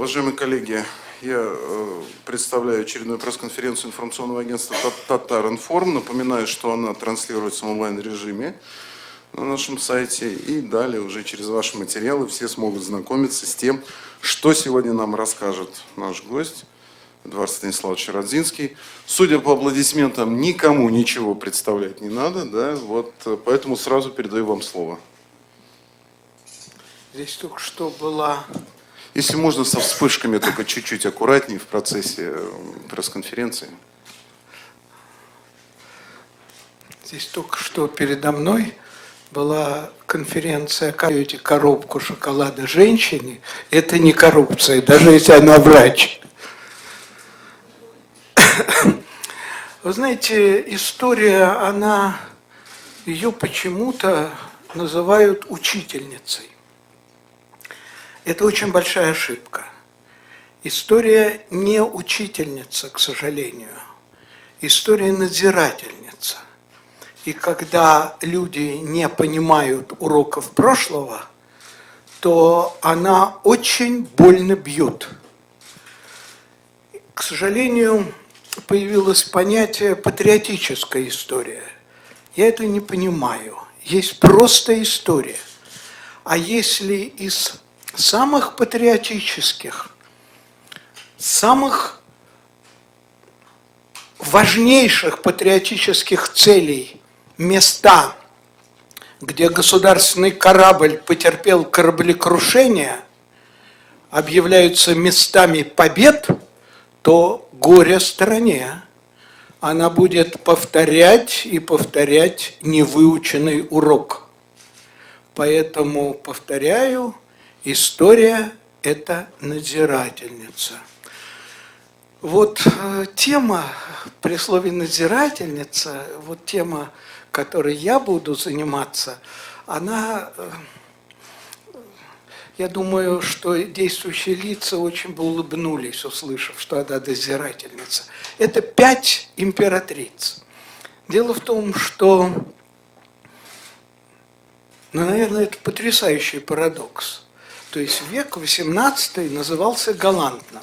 Уважаемые коллеги, я представляю очередную пресс-конференцию информационного агентства «Татаринформ». Напоминаю, что она транслируется в онлайн-режиме на нашем сайте. И далее уже через ваши материалы все смогут знакомиться с тем, что сегодня нам расскажет наш гость Эдуард Станиславович Радзинский. Судя по аплодисментам, никому ничего представлять не надо, да? Вот, поэтому сразу передаю вам слово. Здесь только что была... Если можно, со вспышками, только чуть-чуть аккуратнее в процессе пресс-конференции. Здесь только что передо мной была конференция «Даете коробку шоколада женщине». Это не коррупция, даже если она врач. Вы знаете, история, ее почему-то называют учительницей. Это очень большая ошибка. История не учительница, к сожалению. История надзирательница. И когда люди не понимают уроков прошлого, то она очень больно бьет. К сожалению, появилось понятие патриотическая история. Я это не понимаю. Есть просто история. А если из самых патриотических, самых важнейших патриотических целей места, где государственный корабль потерпел кораблекрушение, объявляются местами побед, то горе стране. Она будет повторять и повторять невыученный урок. Поэтому, повторяю, история – это надзирательница. Вот тема, при слове надзирательница, вот тема, которой я буду заниматься, она, я думаю, что действующие лица очень бы улыбнулись, услышав, что она надзирательница. Это 5 императриц. Дело в том, что, наверное, это потрясающий парадокс. То есть век XVIII назывался галантным.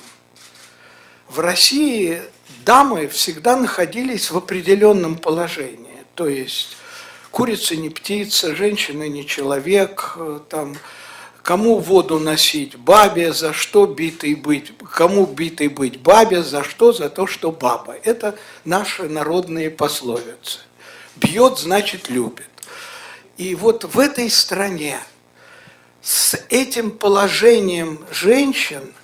В России дамы всегда находились в определенном положении. То есть курица не птица, женщина не человек, там, кому воду носить бабе, за что битой быть, кому битой быть бабе, за то, что баба. Это наши народные пословицы. Бьет, значит, любит. И вот в этой стране с этим положением женщин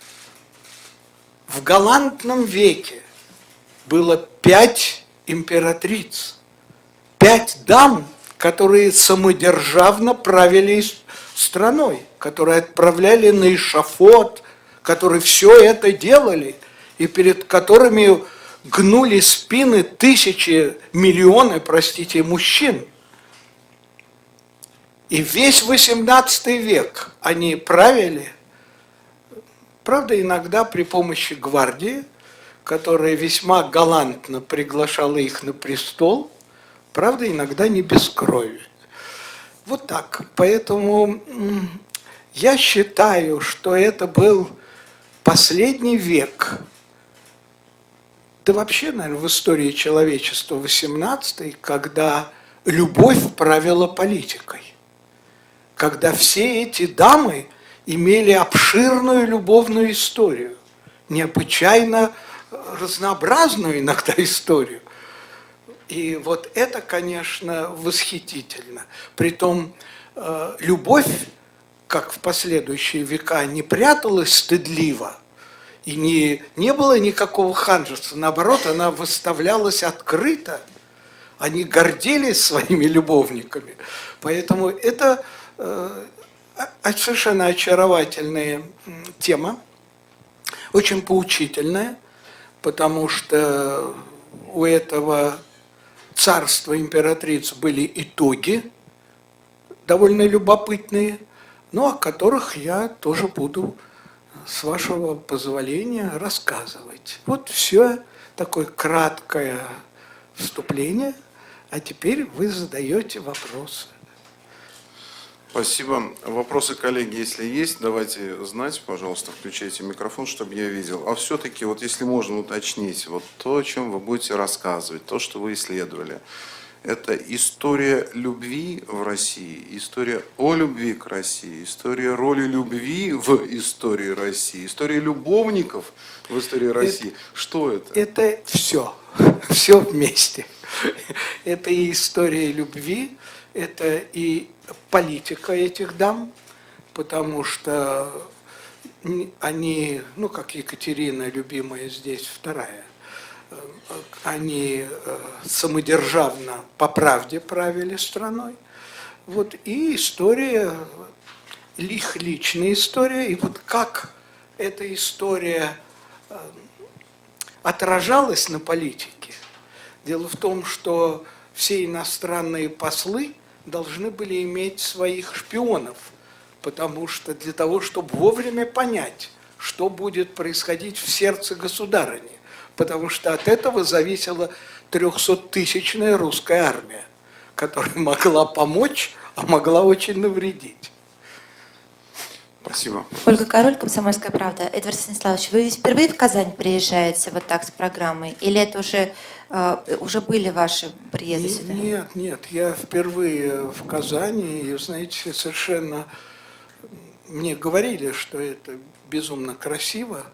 в галантном веке было 5 императриц, 5 дам, которые самодержавно правили страной, которые отправляли на эшафот, которые все это делали, и перед которыми гнули спины тысячи, миллионы, простите, мужчин. И весь XVIII век они правили, правда, иногда при помощи гвардии, которая весьма галантно приглашала их на престол, правда, иногда не без крови. Вот так. Поэтому я считаю, что это был последний век, да вообще, наверное, в истории человечества XVIII, когда любовь правила политикой. Когда все эти дамы имели обширную любовную историю, необычайно разнообразную иногда историю. И вот это, конечно, восхитительно. Притом любовь, как в последующие века, не пряталась стыдливо, и не было никакого ханжества. Наоборот, она выставлялась открыто. Они гордились своими любовниками. Поэтому это совершенно очаровательная тема, очень поучительная, потому что у этого царства императриц были итоги довольно любопытные, но о которых я тоже буду, с вашего позволения, рассказывать. Вот все такое краткое вступление, а теперь вы задаете вопросы. Спасибо. Вопросы, коллеги, если есть, давайте знать, пожалуйста, включайте микрофон, чтобы я видел. А все-таки, вот если можно уточнить, вот то, о чем вы будете рассказывать, то, что вы исследовали, это история любви в России, история о любви к России, история роли любви в истории России, история любовников в истории России. Что это? Это все, все вместе. Это и история любви, это и политика этих дам, потому что они, ну, как Екатерина, любимая здесь, вторая, они самодержавно по правде правили страной. Вот, и история, их личная история, и вот как эта история отражалась на политике. Дело в том, что все иностранные послы должны были иметь своих шпионов, потому что для того, чтобы вовремя понять, что будет происходить в сердце государыни, потому что от этого зависела 300-тысячная русская армия, которая могла помочь, а могла очень навредить. Спасибо. Ольга Король, «Комсомольская правда». Эдвард Станиславович, вы впервые в Казань приезжаете вот так с программой? Или это уже были ваши приезды сюда? Нет, я впервые в Казани, и, знаете, совершенно мне говорили, что это безумно красиво,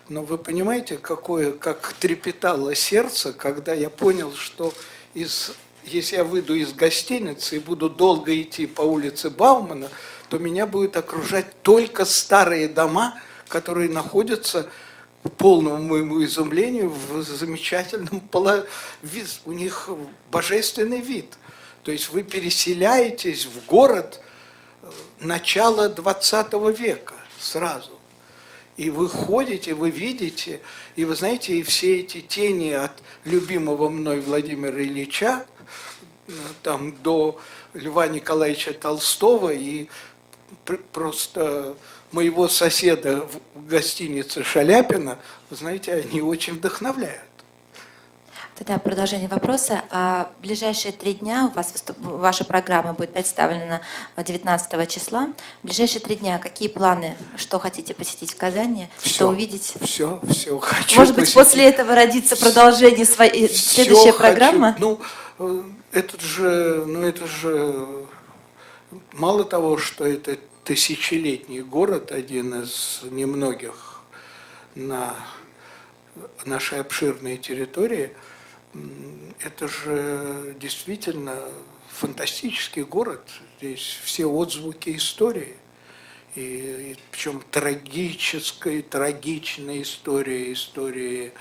но вы понимаете, как трепетало сердце, когда я понял, что если я выйду из гостиницы и буду долго идти по улице Баумана, то меня будут окружать только старые дома, которые находятся, к полному моему изумлению, в замечательном у них божественный вид. То есть вы переселяетесь в город начала 20 века сразу. И вы ходите, вы видите, и вы знаете, и все эти тени от любимого мной Владимира Ильича, там, до Льва Николаевича Толстого и просто моего соседа в гостинице Шаляпина, вы знаете, они очень вдохновляют. Тогда продолжение вопроса. В ближайшие 3 дня ваша программа будет представлена 19 числа. В ближайшие 3 дня какие планы, что хотите посетить в Казани, что увидеть? Все хочу. Может быть, после этого родится продолжение следующая программа? Это же мало того, что это тысячелетний город, один из немногих на нашей обширной территории, это же действительно фантастический город. Здесь все отзвуки истории. И причем трагичной истории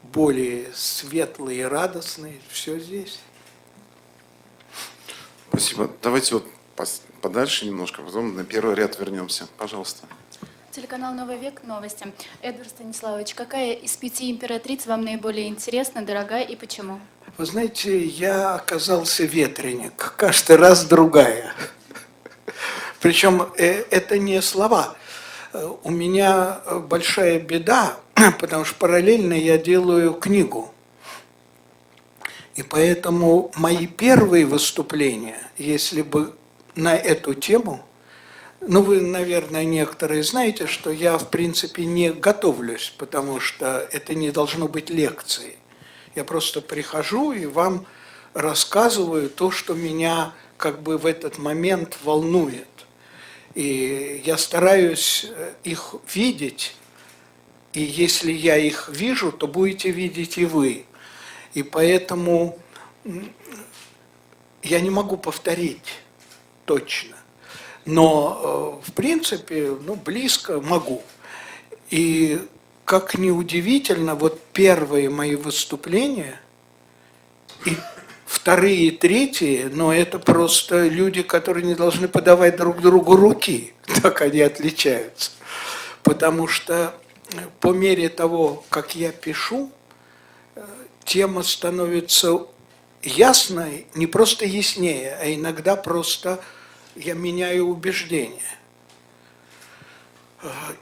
более светлые и радостные. Все здесь. Спасибо. Давайте вот подальше немножко, потом на первый ряд вернемся. Пожалуйста. Телеканал «Новый век», новости. Эдвард Станиславович, какая из 5 императриц вам наиболее интересна, дорога и почему? Вы знаете, я оказался ветреник, каждый раз другая. Причем это не слова. У меня большая беда, потому что параллельно я делаю книгу. И поэтому мои первые выступления, если бы на эту тему, вы, наверное, некоторые знаете, что я, в принципе, не готовлюсь, потому что это не должно быть лекцией. Я просто прихожу и вам рассказываю то, что меня как бы в этот момент волнует. И я стараюсь их видеть, и если я их вижу, то будете видеть и вы. И поэтому я не могу повторить точно. Но, в принципе, близко могу. И, как ни удивительно, вот первые мои выступления, и вторые и третьи, это просто люди, которые не должны подавать друг другу руки. Так они отличаются. Потому что по мере того, как я пишу, тема становится ясной, не просто яснее, а иногда просто я меняю убеждения.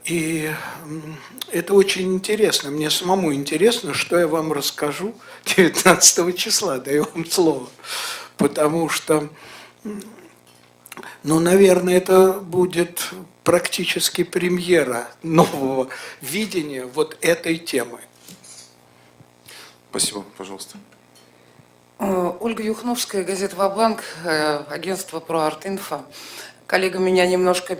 И это очень интересно. Мне самому интересно, что я вам расскажу 19 числа, даю вам слово. Потому что Но, наверное, это будет практически премьера нового видения вот этой темы. Спасибо, пожалуйста. Ольга Юхновская, газета «Ва-Банк», агентство «Про-Арт-Инфо». Коллега меня немножко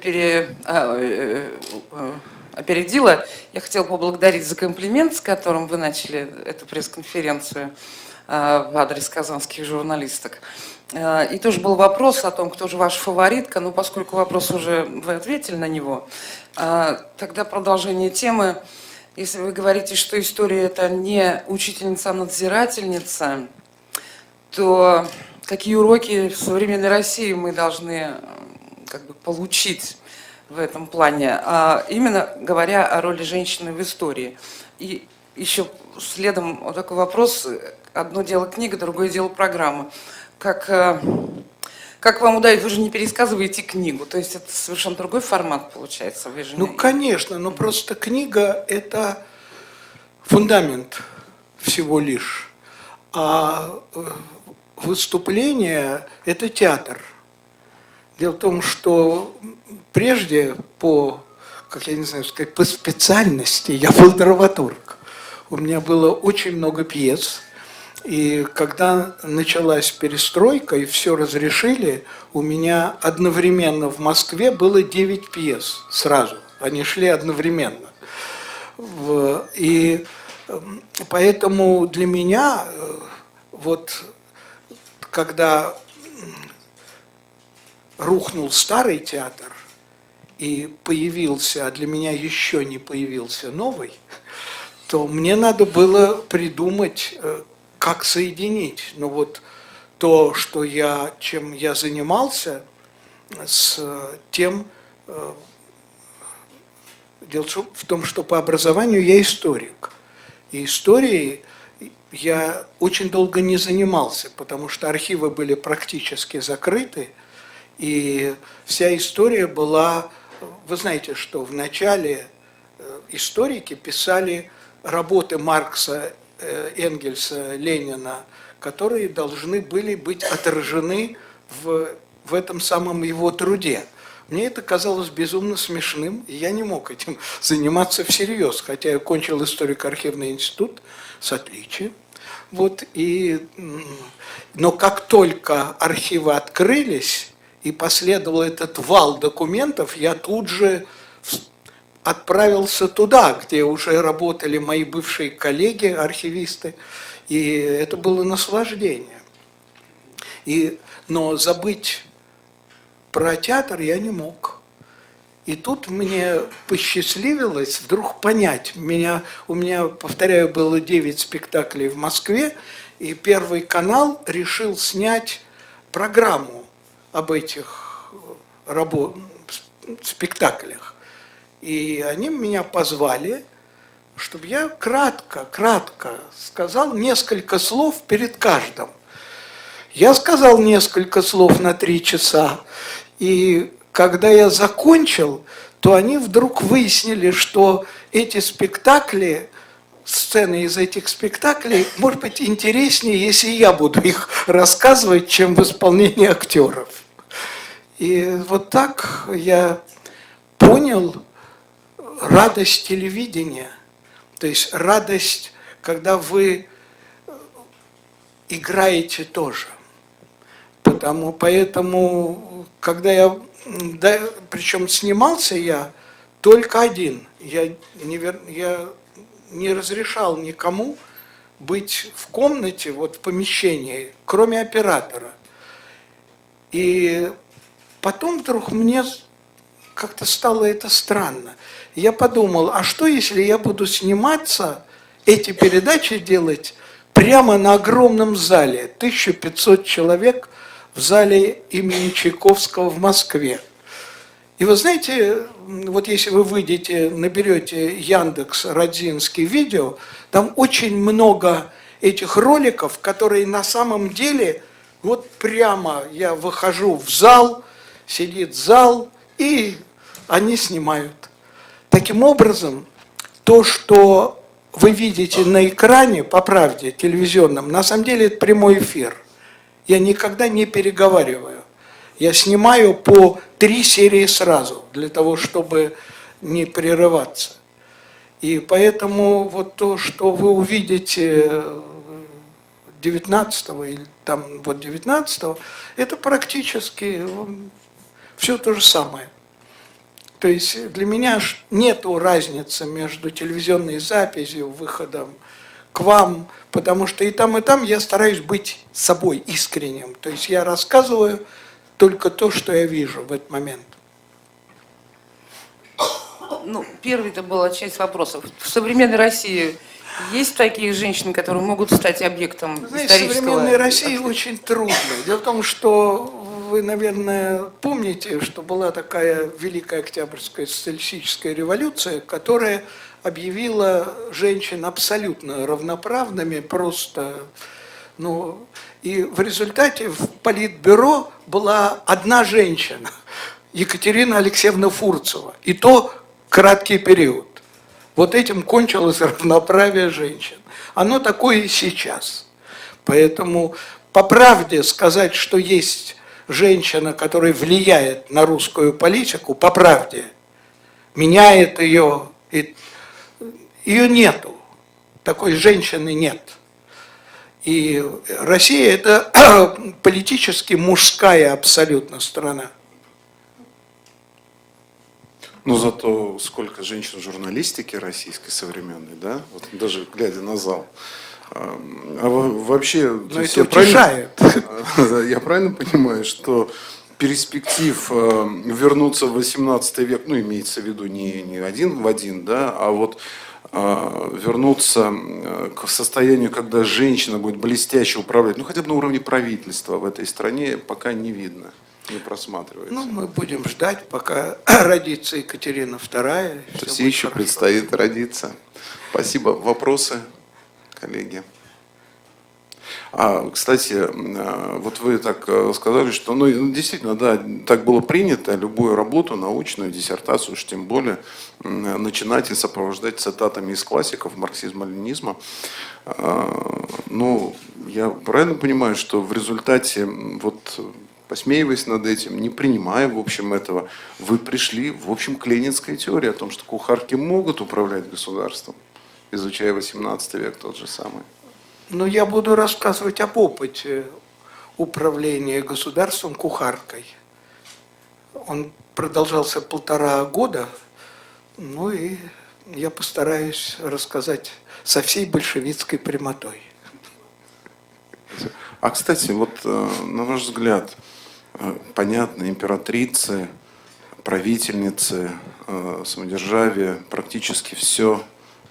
опередила. Я хотела поблагодарить за комплимент, с которым вы начали эту пресс-конференцию в адрес казанских журналисток. И тоже был вопрос о том, кто же ваша фаворитка. Но поскольку вопрос уже вы ответили на него, тогда продолжение темы. Если вы говорите, что история – это не учительница, а надзирательница, то какие уроки в современной России мы должны как бы получить в этом плане, именно говоря о роли женщины в истории. И еще следом вот такой вопрос. Одно дело книга, другое дело программа. Как вам удается? Вы же не пересказываете книгу, то есть это совершенно другой формат получается. Вы же Ну, конечно, но просто книга – это фундамент всего лишь, а выступление – это театр. Дело в том, что прежде по специальности я был драматург. У меня было очень много пьес. И когда началась перестройка и все разрешили, у меня одновременно в Москве было 9 пьес сразу. Они шли одновременно. И поэтому для меня, вот когда рухнул старый театр и появился, а для меня еще не появился новый, то мне надо было придумать, как соединить. Но вот то, чем я занимался, с тем, дело в том, что по образованию я историк. И историей я очень долго не занимался, потому что архивы были практически закрыты, и вся история была... Вы знаете, что в начале историки писали работы Маркса, Энгельса, Ленина, которые должны были быть отражены в этом самом его труде. Мне это казалось безумно смешным, и я не мог этим заниматься всерьез, хотя я кончил историко-архивный институт с отличием. Вот, но как только архивы открылись, и последовал этот вал документов, я тут же отправился туда, где уже работали мои бывшие коллеги, архивисты, и это было наслаждение. Но забыть про театр я не мог. И тут мне посчастливилось вдруг понять. У меня, повторяю, было 9 спектаклей в Москве, и Первый канал решил снять программу об этих спектаклях. И они меня позвали, чтобы я кратко сказал несколько слов перед каждым. Я сказал несколько слов на 3 часа, и когда я закончил, то они вдруг выяснили, что эти спектакли, сцены из этих спектаклей, может быть, интереснее, если я буду их рассказывать, чем в исполнении актеров. И вот так я понял радость телевидения, то есть радость, когда вы играете тоже. Поэтому, когда причем снимался я только один, я не разрешал никому быть в комнате, вот в помещении, кроме оператора. И потом вдруг мне как-то стало это странно. Я подумал, а что если я буду сниматься, эти передачи делать прямо на огромном зале, 1500 человек в зале имени Чайковского в Москве. И вы знаете, вот если вы выйдете, наберете Яндекс, Родзинский видео, там очень много этих роликов, которые на самом деле, вот прямо я выхожу в зал, сидит зал, и они снимают. Таким образом, то, что вы видите на экране, по правде, телевизионном, на самом деле это прямой эфир. Я никогда не переговариваю. Я снимаю по 3 серии сразу, для того, чтобы не прерываться. И поэтому вот то, что вы увидите 19 или там вот 19, это практически все то же самое. То есть для меня нету разницы между телевизионной записью, выходом к вам, потому что и там я стараюсь быть собой искренним. То есть я рассказываю только то, что я вижу в этот момент. Ну, первый-то была часть вопросов. В современной России есть такие женщины, которые могут стать объектом Знаете, в исторического... современной России очень трудно. Дело в том, что вы, наверное, помните, что была такая Великая Октябрьская социалистическая революция, которая объявила женщин абсолютно равноправными, просто, ну, и в результате в Политбюро была одна женщина, Екатерина Алексеевна Фурцева, и то краткий период. Вот этим кончилось равноправие женщин. Оно такое и сейчас. Поэтому по правде сказать, что есть женщина, которая влияет на русскую политику, по правде, меняет ее, ее нету. Такой женщины нет. И Россия – это политически мужская абсолютно страна. Но зато сколько женщин в журналистике российской современной, да? Вот даже глядя на зал. Вообще, Но это утешает. Я правильно понимаю, что перспектив вернуться в 18 век, ну, имеется в виду не один в один, да, а вот вернуться к состоянию, когда женщина будет блестяще управлять, ну, хотя бы на уровне правительства в этой стране, пока не видно, не просматривается. Ну, мы будем ждать, пока родится Екатерина II. То есть еще предстоит родиться. Спасибо. Вопросы, коллеги? Кстати, вот вы так сказали, что, ну, действительно, да, так было принято любую работу, научную, диссертацию, уж тем более, начинать и сопровождать цитатами из классиков марксизма-ленинизма. Ну, я правильно понимаю, что в результате, вот, посмеиваясь над этим, не принимая, в общем, этого, вы пришли, в общем, к ленинской теории о том, что кухарки могут управлять государством, изучая 18 век тот же самый. Но я буду рассказывать об опыте управления государством кухаркой. Он продолжался 1,5 года, ну и я постараюсь рассказать со всей большевистской прямотой. Кстати, вот на ваш взгляд, понятно, императрицы, правительницы, самодержавие, практически все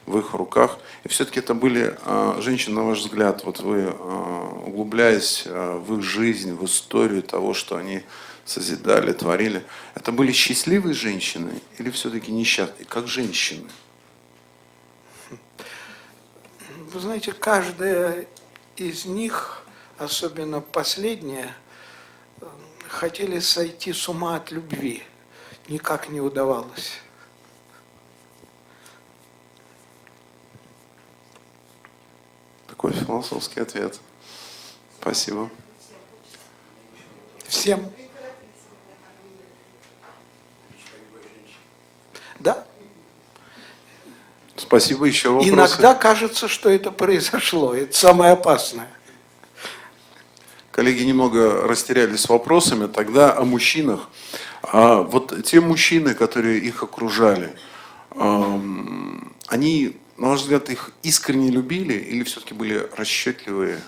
в их руках. И все-таки это были женщины, на ваш взгляд, вот вы, углубляясь в их жизнь, в историю того, что они созидали, творили, это были счастливые женщины или все-таки несчастные, как женщины? Вы знаете, каждая из них, особенно последняя, хотели сойти с ума от любви. Никак не удавалось. Такой философский ответ. Спасибо. Всем. Да. Спасибо. Еще вопросы? Иногда кажется, что это произошло. Это самое опасное. Коллеги немного растерялись с вопросами. Тогда о мужчинах. Вот те мужчины, которые их окружали, они, на ваш взгляд, их искренне любили или все-таки были расчетливые,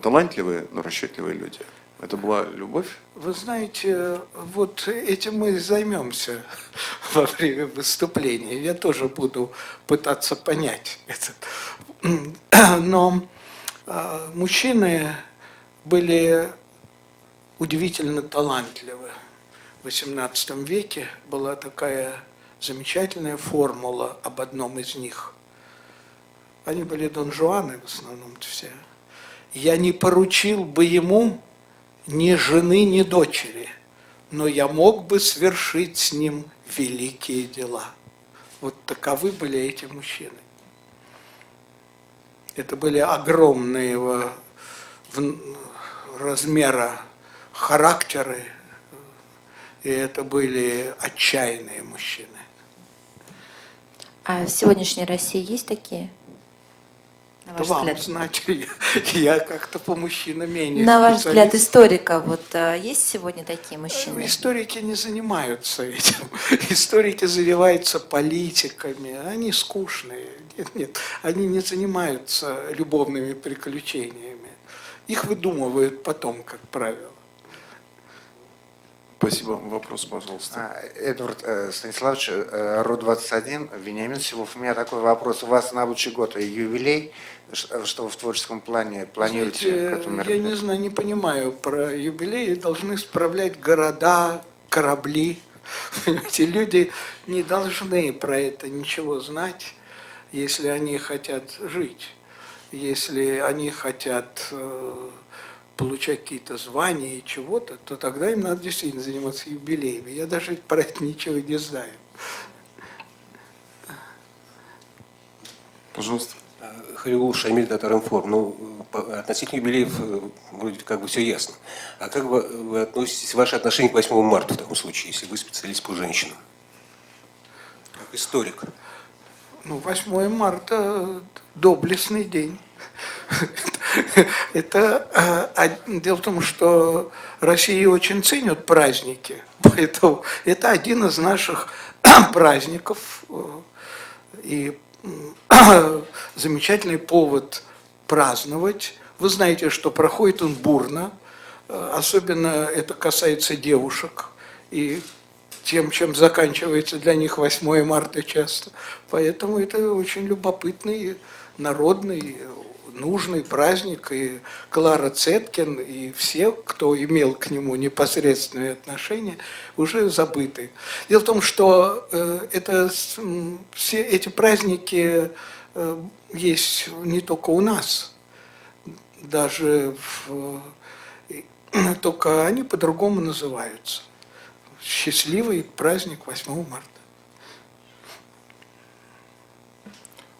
талантливые, но расчетливые люди? Это была любовь? Вы знаете, вот этим мы и займемся во время выступления. Я тоже буду пытаться понять это. Но мужчины были удивительно талантливы. В XVIII веке была такая замечательная формула об одном из них. Они были Дон Жуаны в основном все. Я не поручил бы ему ни жены, ни дочери, но я мог бы свершить с ним великие дела. Вот таковы были эти мужчины. Это были огромные размера характеры, И это были отчаянные мужчины. А в сегодняшней России есть такие? На ваш Вам взгляд? знать, я как-то по мужчинам менее На ваш взгляд специалист. историка, вот есть сегодня такие мужчины? Историки не занимаются этим. Историки занимаются политиками. Они скучные. Нет, они не занимаются любовными приключениями. Их выдумывают потом, как правило. Спасибо. Вопрос, пожалуйста. Эдвард Станиславович, РУ-21, Вениамин Силов. У меня такой вопрос. У вас на будущий год юбилей. Что вы в творческом плане планируете к этому Знаете, я не мероприятию? знаю, не понимаю про юбилеи. Должны справлять города, корабли. Понимаете, люди не должны про это ничего знать, если они хотят жить, если они хотят получать какие-то звания и чего-то, то тогда им надо действительно заниматься юбилеями. Я даже про это ничего не знаю. Пожалуйста. Халилул Шамиль, Татар-Информ. Ну, относительно юбилеев вроде как бы все ясно. А как вы относитесь, ваши отношения к 8 марта в таком случае, если вы специалист по женщинам? Как историк. Ну, 8 марта – доблестный день. Дело в том, что Россия очень ценит праздники, поэтому это один из наших праздников и замечательный повод праздновать. Вы знаете, что проходит он бурно, особенно это касается девушек, и тем, чем заканчивается для них 8 марта часто. Поэтому это очень любопытный, народный, нужный праздник. И Клара Цеткин, и все, кто имел к нему непосредственные отношения, уже забыты. Дело в том, что все эти праздники есть не только у нас, даже только они по-другому называются. Счастливый праздник 8 марта.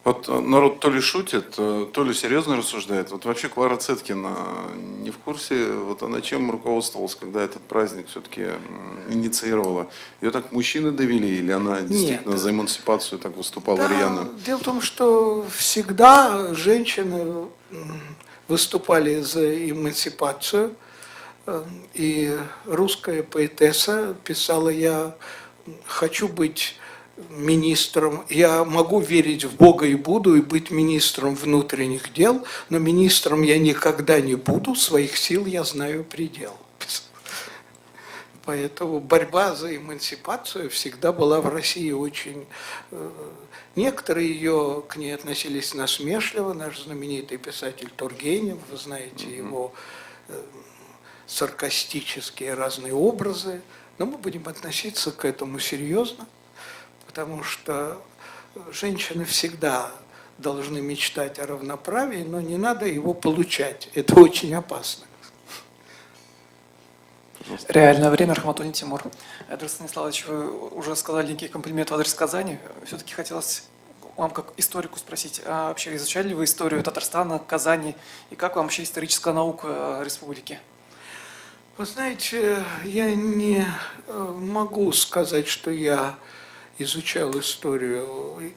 Вот народ то ли шутит, то ли серьезно рассуждает. Вот вообще Клара Цеткина не в курсе, вот она чем руководствовалась, когда этот праздник все-таки инициировала? Ее так мужчины довели, или она действительно за эмансипацию так выступала рьяно? Дело в том, что всегда женщины выступали за эмансипацию. И русская поэтесса писала: я хочу быть министром, я могу верить в Бога и буду, и быть министром внутренних дел, но министром я никогда не буду, своих сил я знаю предел. Поэтому борьба за эмансипацию всегда была в России очень... Некоторые к ней относились насмешливо, наш знаменитый писатель Тургенев, вы знаете его саркастические разные образы, но мы будем относиться к этому серьезно, потому что женщины всегда должны мечтать о равноправии, но не надо его получать, это очень опасно. Реальное время, Рахматуллин Тимур. Эдвард Станиславович, вы уже сказали некий комплимент в адрес Казани. Все-таки хотелось вам, как историку, спросить, а вообще изучали ли вы историю Татарстана, Казани, и как вам вообще историческая наука республики? Вы знаете, я не могу сказать, что я изучал историю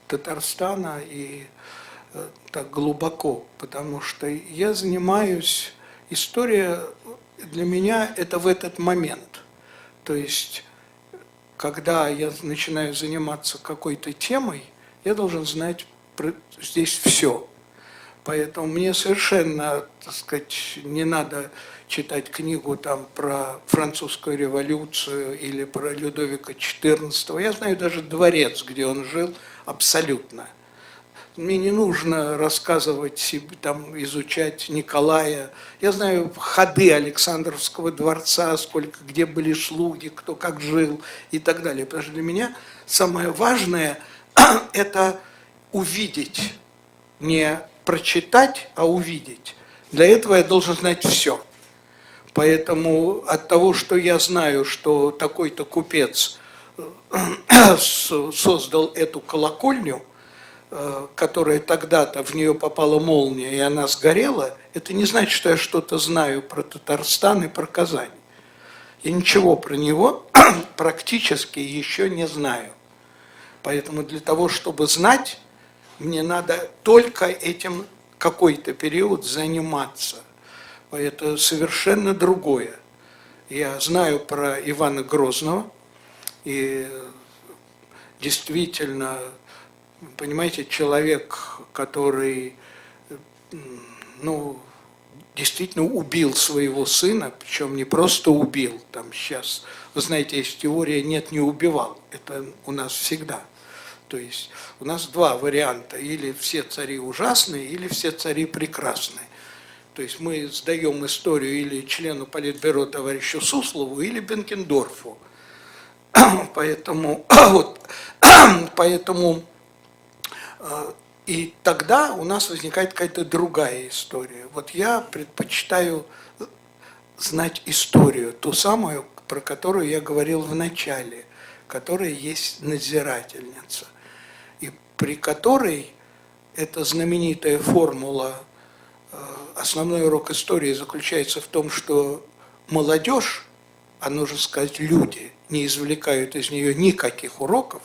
Татарстана и так глубоко, потому что я занимаюсь... История для меня – это в этот момент. То есть, когда я начинаю заниматься какой-то темой, я должен знать здесь все. Поэтому мне совершенно, так сказать, не надо читать книгу там про французскую революцию или про Людовика XIV. Я знаю даже дворец, где он жил, абсолютно. Мне не нужно рассказывать себе, там, изучать Николая. Я знаю ходы Александровского дворца, где были слуги, кто как жил и так далее. Потому что для меня самое важное – это увидеть, не прочитать, а увидеть. Для этого я должен знать все. Поэтому от того, что я знаю, что такой-то купец создал эту колокольню, которая тогда-то, в нее попала молния, и она сгорела, это не значит, что я что-то знаю про Татарстан и про Казань. Я ничего про него практически еще не знаю. Поэтому для того, чтобы знать, мне надо только этим какой-то период заниматься. Это совершенно другое. Я знаю про Ивана Грозного, и действительно, понимаете, человек, который, ну, действительно убил своего сына, причем не просто убил, там сейчас, вы знаете, есть теория «нет, не убивал», это у нас всегда. То есть у нас два варианта, или все цари ужасные, или все цари прекрасные. То есть мы сдаем историю или члену Политбюро товарищу Суслову, или Бенкендорфу. Поэтому, и тогда у нас возникает какая-то другая история. Вот я предпочитаю знать историю, ту самую, про которую я говорил в начале, которая есть надзирательница, и при которой эта знаменитая формула, основной урок истории заключается в том, что молодежь, а нужно сказать люди, не извлекают из нее никаких уроков,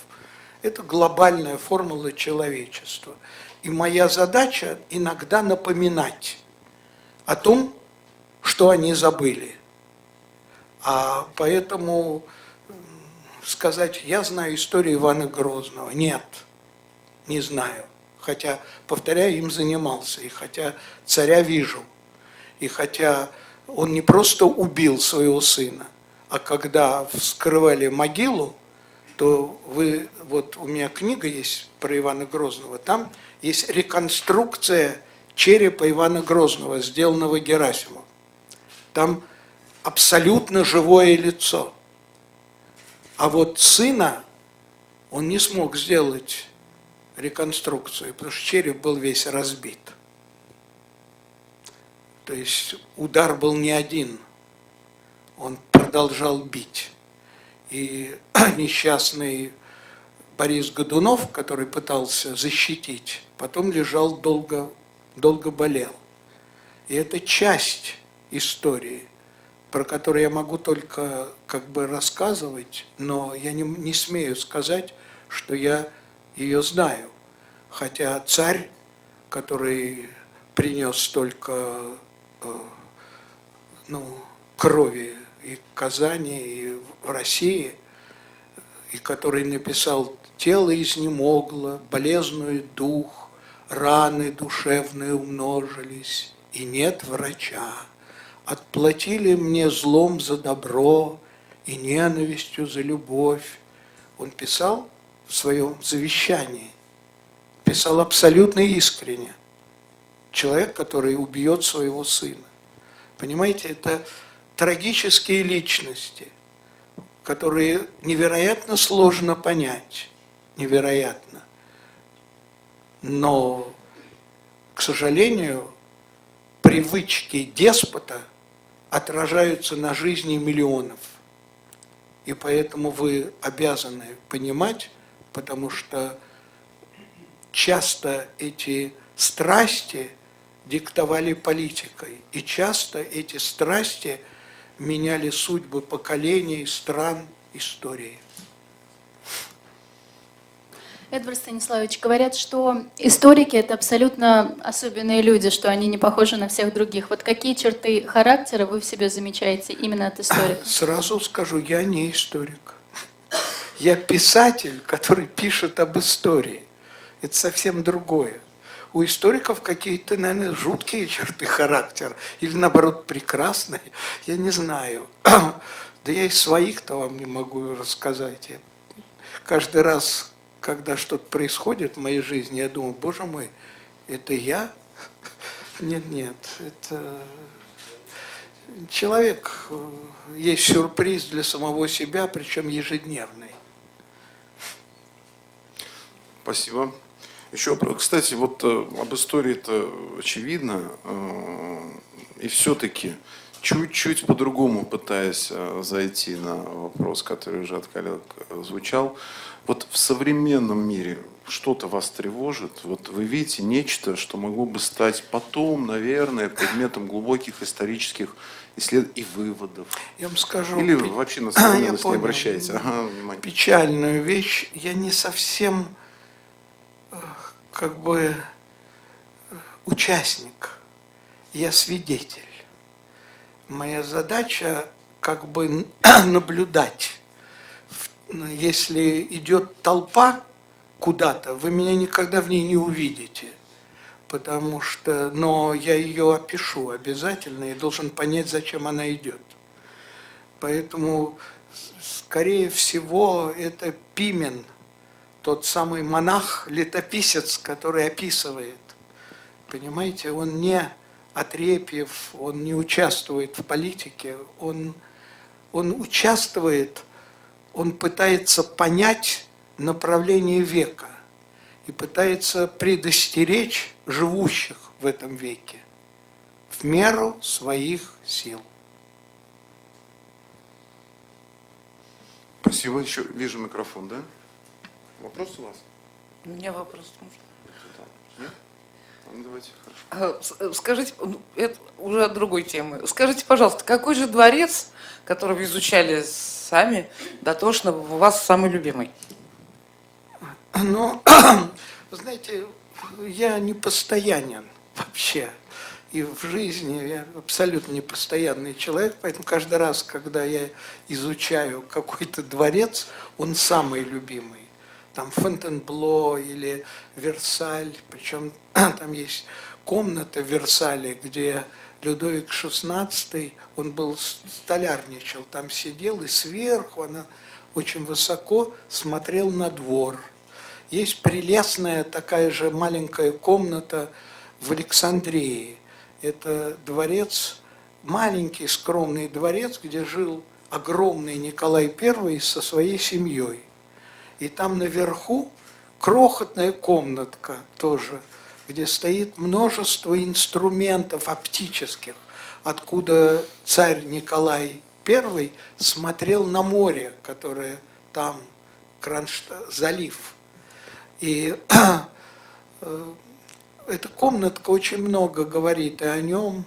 это глобальная формула человечества. И моя задача иногда напоминать о том, что они забыли. А поэтому сказать, я знаю историю Ивана Грозного. Нет, не знаю. Хотя, повторяю, им занимался. И хотя царя вижу. И хотя он не просто убил своего сына, а когда вскрывали могилу, то вот у меня книга есть про Ивана Грозного, там есть реконструкция черепа Ивана Грозного, сделанного Герасимом. Там абсолютно живое лицо. А вот сына он не смог сделать реконструкцию, потому что череп был весь разбит. То есть удар был не один, он продолжал бить. И несчастный Борис Годунов, который пытался защитить, потом лежал долго болел. И это часть истории, про которую я могу только как бы рассказывать, но я не смею сказать, что я ее знаю. Хотя царь, который принес столько крови и в Казани, и в России, и который написал «Тело изнемогло, болезную дух, раны душевные умножились, и нет врача. Отплатили мне злом за добро и ненавистью за любовь». Он писал в своем завещании, писал абсолютно искренне. Человек, который убьет своего сына. Понимаете, это трагические личности, которые невероятно сложно понять, невероятно. Но, к сожалению, привычки деспота отражаются на жизни миллионов. И поэтому вы обязаны понимать, потому что часто эти страсти диктовали политикой, и часто эти страсти меняли судьбы поколений, стран, истории. Эдвард Станиславович, говорят, что историки – это абсолютно особенные люди, что они не похожи на всех других. Вот какие черты характера вы в себе замечаете именно от историка? Сразу скажу, я не историк. Я писатель, который пишет об истории. Это совсем другое. У историков какие-то, наверное, жуткие черты характера. Или, наоборот, прекрасные. Я не знаю. Да я и своих-то вам не могу рассказать. Каждый раз, когда что-то происходит в моей жизни, я думаю, боже мой, это я? Нет, это... Человек есть сюрприз для самого себя, причем ежедневный. Спасибо. Еще, кстати, вот об истории это очевидно, и все-таки чуть-чуть по-другому пытаясь зайти на вопрос, который уже от коллег звучал. Вот в современном мире что-то вас тревожит? Вот вы видите нечто, что могло бы стать потом, наверное, предметом глубоких исторических исследований и выводов? Я вам скажу... Или пе- вообще на Я современность не понял. обращаете? Ага, внимание. Печальную вещь. Я не совсем как бы участник. Я свидетель. Моя задача как бы наблюдать. Если идет толпа куда-то, вы меня никогда в ней не увидите. Потому что, но я ее опишу обязательно и должен понять, зачем она идет. Поэтому, скорее всего, это Пимен, тот самый монах-летописец, который описывает. Понимаете, он не Отрепьев, он не участвует в политике, он участвует, он пытается понять направление века и пытается предостеречь живущих в этом веке в меру своих сил. Спасибо. Еще вижу микрофон, да? Вопрос у вас? У меня вопрос. Можно? Нет? Ну, давайте, хорошо. Скажите, это уже от другой темы. Скажите, пожалуйста, какой же дворец, который вы изучали сами, дотошно, у вас самый любимый? Ну, знаете, я не постоянен вообще. И в жизни я абсолютно непостоянный человек, поэтому каждый раз, когда я изучаю какой-то дворец, он самый любимый. Там Фонтенбло или Версаль, причем там есть комната в Версале, где Людовик XVI, он был столярничал, там сидел и сверху, она очень высоко смотрел на двор. Есть прелестная такая же маленькая комната в Александрии. Это дворец, маленький скромный дворец, где жил огромный Николай I со своей семьей. И там наверху крохотная комнатка тоже, где стоит множество инструментов оптических, откуда царь Николай I смотрел на море, которое там, залив. И эта комнатка очень много говорит и о нем,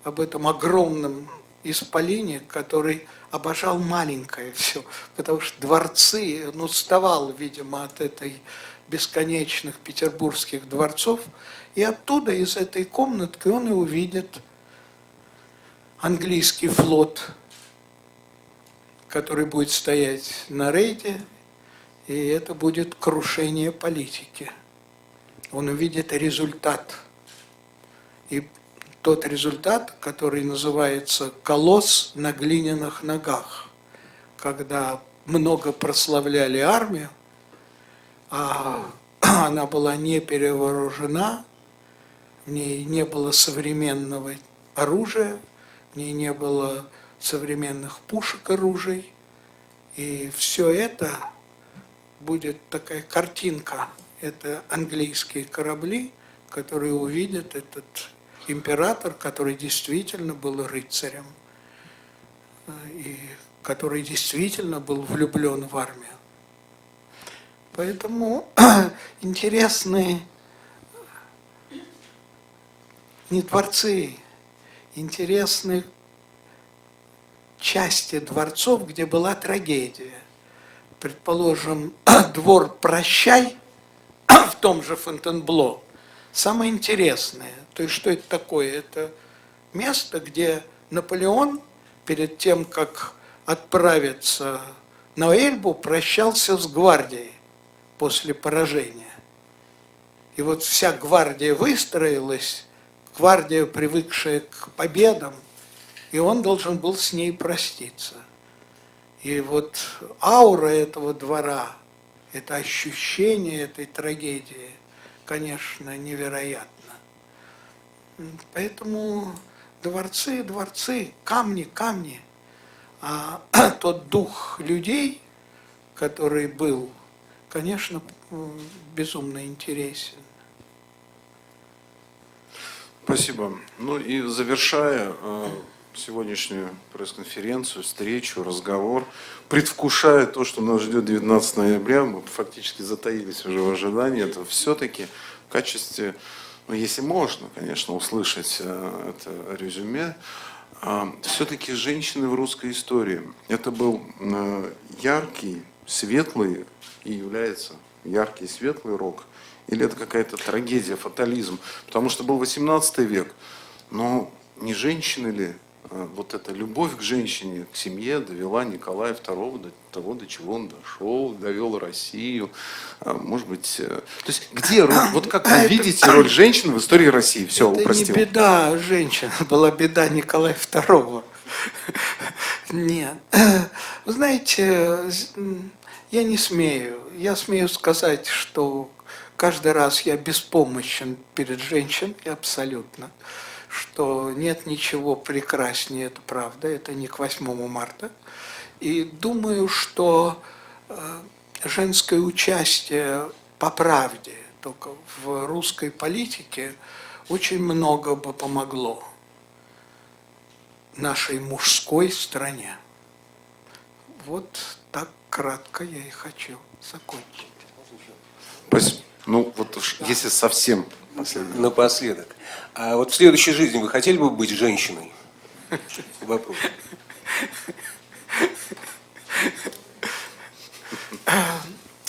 об этом огромном исполине, который обожал маленькое все, потому что дворцы, он уставал, видимо, от этой бесконечных петербургских дворцов, и оттуда, из этой комнатки, он и увидит английский флот, который будет стоять на рейде, и это будет крушение политики. Он увидит результат. И тот результат, который называется «колосс на глиняных ногах», когда много прославляли армию, а она была не перевооружена, в ней не было современного оружия, в ней не было современных пушек, оружий, и все это будет такая картинка. Это английские корабли, которые увидят этот император, который действительно был рыцарем и который действительно был влюблен в армию. Поэтому интересны не дворцы, интересны части дворцов, где была трагедия. Предположим, двор «Прощай» в том же Фонтенбло. Самое интересное, то есть что это такое? Это место, где Наполеон перед тем, как отправиться на Эльбу, прощался с гвардией после поражения. И вот вся гвардия выстроилась, гвардия, привыкшая к победам, и он должен был с ней проститься. И вот аура этого двора, это ощущение этой трагедии, конечно, невероятно. Поэтому дворцы, дворцы, камни, камни. А тот дух людей, который был, конечно, безумно интересен. Спасибо. Ну и завершая, сегодняшнюю пресс-конференцию, встречу, разговор, предвкушая то, что нас ждет 19 ноября. Мы фактически затаились уже в ожидании. Это все-таки в качестве, ну, если можно, конечно, услышать это резюме, все-таки женщины в русской истории. Это был яркий, светлый и является яркий, светлый рок. Или это какая-то трагедия, фатализм. Потому что был 18 век. Но не женщины ли вот эта любовь к женщине, к семье довела Николая II до того, до чего он дошел, довел Россию. Может быть, то есть где роль, вот как вы видите роль женщины в истории России? Все, Это упростил. не беда женщин, была беда Николая II. Нет. Вы знаете, я не смею. Я смею сказать, что каждый раз я беспомощен перед женщиной, абсолютно. Что нет ничего прекраснее, это правда, это не к 8 марта. И думаю, что женское участие по правде только в русской политике очень много бы помогло нашей мужской стране. Вот так кратко я и хочу закончить. Спасибо. Ну, вот уж если совсем последний. Напоследок. А вот в следующей жизни вы хотели бы быть женщиной? Вопрос.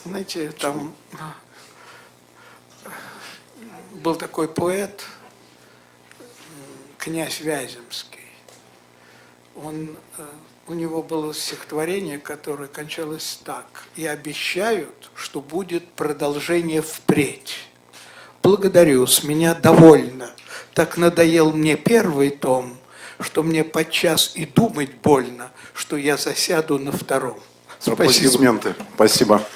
Знаете, там был такой поэт, князь Вяземский. У него было стихотворение, которое кончалось так: «И обещают, что будет продолжение впредь. Благодарю, с меня довольно. Так надоел мне первый том, что мне подчас и думать больно, что я засяду на втором». Спасибо. Аплодисменты. Спасибо.